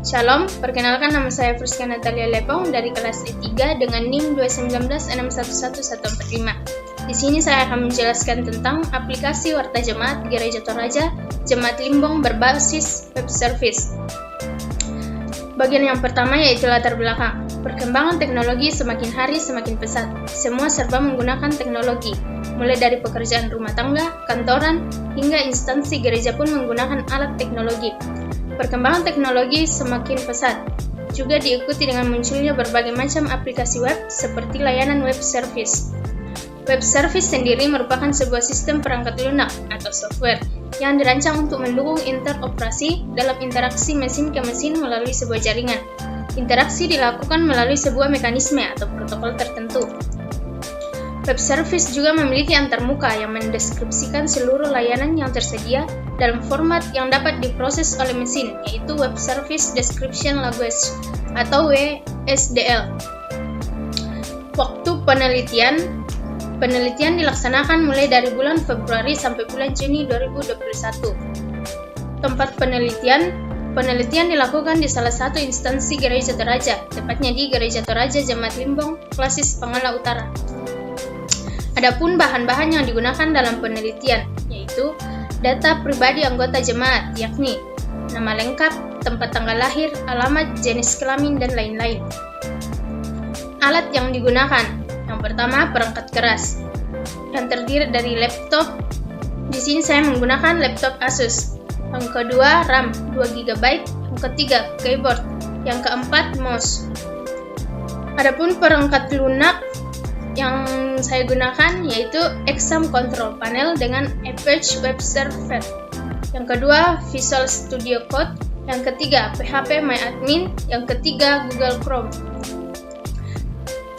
Shalom, perkenalkan nama saya Friska Natalia Lepong dari kelas E3 dengan NIM 219611145. Di sini saya akan menjelaskan tentang aplikasi Warta Jemaat Gereja Toraja, Jemaat Limbong berbasis web service. Bagian yang pertama yaitu latar belakang. Perkembangan teknologi semakin hari semakin pesat. Semua serba menggunakan teknologi, mulai dari pekerjaan rumah tangga, kantoran, hingga instansi gereja pun menggunakan alat teknologi. Perkembangan teknologi semakin pesat, juga diikuti dengan munculnya berbagai macam aplikasi web seperti layanan web service. Web service sendiri merupakan sebuah sistem perangkat lunak atau software yang dirancang untuk mendukung interoperasi dalam interaksi mesin ke mesin melalui sebuah jaringan. Interaksi dilakukan melalui sebuah mekanisme atau protokol tertentu. Web service juga memiliki antarmuka yang mendeskripsikan seluruh layanan yang tersedia dalam format yang dapat diproses oleh mesin, yaitu Web Service Description Language atau WSDL. Waktu penelitian dilaksanakan mulai dari bulan Februari sampai bulan Juni 2021. Tempat penelitian dilakukan di salah satu instansi Gereja Toraja, tepatnya di Gereja Toraja Jemaat Limbong, Klasis Pangala Utara. Adapun bahan-bahan yang digunakan dalam penelitian, yaitu data pribadi anggota jemaat, yakni nama lengkap, tempat tanggal lahir, alamat, jenis kelamin, dan lain-lain. Alat yang digunakan, yang pertama perangkat keras, yang terdiri dari laptop. Di sini saya menggunakan laptop Asus. Yang kedua RAM 2 GB, yang ketiga keyboard, yang keempat mouse. Adapun perangkat lunak yang saya gunakan yaitu Exam Control Panel dengan Apache Web Server. Yang kedua Visual Studio Code. Yang ketiga PHP MyAdmin. Yang ketiga Google Chrome.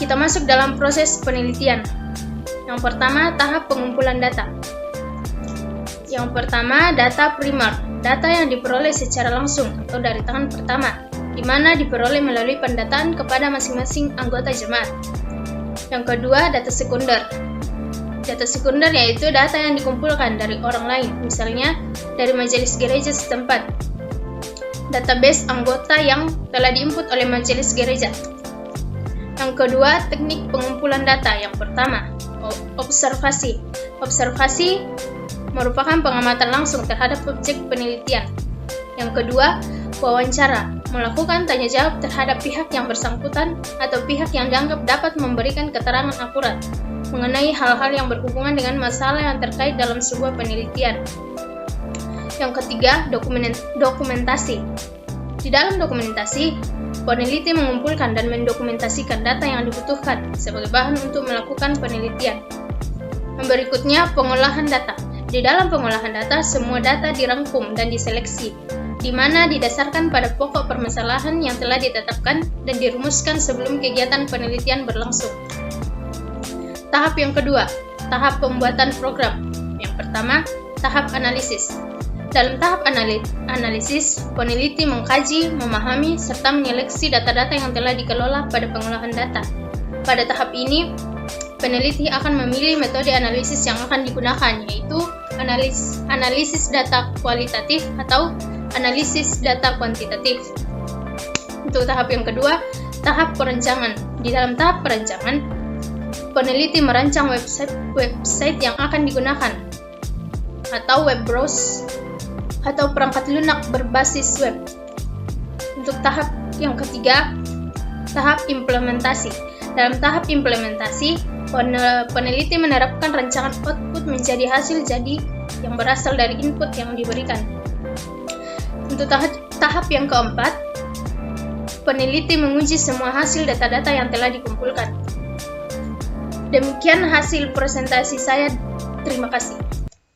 Kita masuk dalam proses penelitian. Yang pertama, tahap pengumpulan data. Yang pertama, data primer, data yang diperoleh secara langsung atau dari tangan pertama, di mana diperoleh melalui pendataan kepada masing-masing anggota jemaat. Yang kedua, data sekunder. Data sekunder yaitu data yang dikumpulkan dari orang lain, misalnya dari majelis gereja setempat. Database anggota yang telah diinput oleh majelis gereja. Yang kedua, teknik pengumpulan data. Yang pertama, observasi. Observasi merupakan pengamatan langsung terhadap objek penelitian. Yang kedua, wawancara. Melakukan tanya jawab terhadap pihak yang bersangkutan atau pihak yang dianggap dapat memberikan keterangan akurat mengenai hal-hal yang berhubungan dengan masalah yang terkait dalam sebuah penelitian. Yang ketiga, dokumentasi. Di dalam dokumentasi, peneliti mengumpulkan dan mendokumentasikan data yang dibutuhkan sebagai bahan untuk melakukan penelitian. Yang berikutnya, pengolahan data. Di dalam pengolahan data, semua data dirangkum dan diseleksi, di mana didasarkan pada pokok permasalahan yang telah ditetapkan dan dirumuskan sebelum kegiatan penelitian berlangsung. Tahap yang kedua, tahap pembuatan program. Yang pertama, tahap analisis. Dalam tahap analisis, peneliti mengkaji, memahami, serta menyeleksi data-data yang telah dikelola pada pengolahan data. Pada tahap ini, peneliti akan memilih metode analisis yang akan digunakan, yaitu analisis data kualitatif atau analisis data kuantitatif. Untuk tahap yang kedua, tahap perencangan. Di dalam tahap perencangan, peneliti merancang website yang akan digunakan, atau web browse, atau perangkat lunak berbasis web. Untuk tahap yang ketiga, tahap implementasi. Dalam tahap implementasi, peneliti menerapkan rancangan output menjadi hasil jadi yang berasal dari input yang diberikan. Untuk tahap yang keempat, peneliti menguji semua hasil data-data yang telah dikumpulkan. Demikian hasil presentasi saya. Terima kasih.